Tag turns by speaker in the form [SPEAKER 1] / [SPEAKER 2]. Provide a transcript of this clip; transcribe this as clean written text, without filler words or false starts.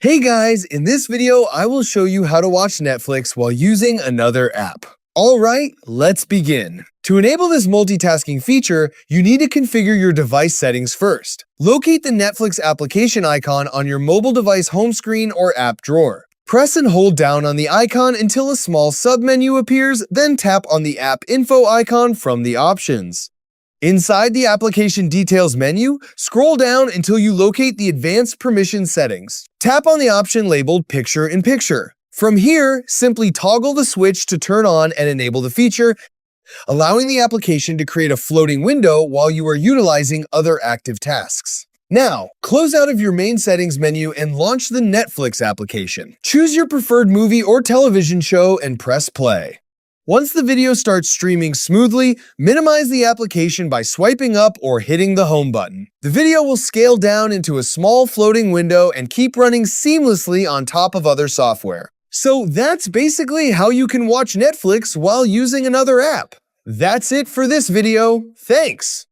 [SPEAKER 1] Hey guys, in this video, I will show you how to watch Netflix while using another app. Alright, let's begin. To enable this multitasking feature, you need to configure your device settings first. Locate the Netflix application icon on your mobile device home screen or app drawer. Press and hold down on the icon until a small submenu appears, then tap on the app info icon from the options. Inside the application details menu, scroll down until you locate the advanced permission settings. Tap on the option labeled Picture-in-Picture. From here, simply toggle the switch to turn on and enable the feature, allowing the application to create a floating window while you are utilizing other active tasks. Now, close out of your main settings menu and launch the Netflix application. Choose your preferred movie or television show and press play. Once the video starts streaming smoothly, minimize the application by swiping up or hitting the home button. The video will scale down into a small floating window and keep running seamlessly on top of other software. So that's basically how you can watch Netflix while using another app. That's it for this video. Thanks!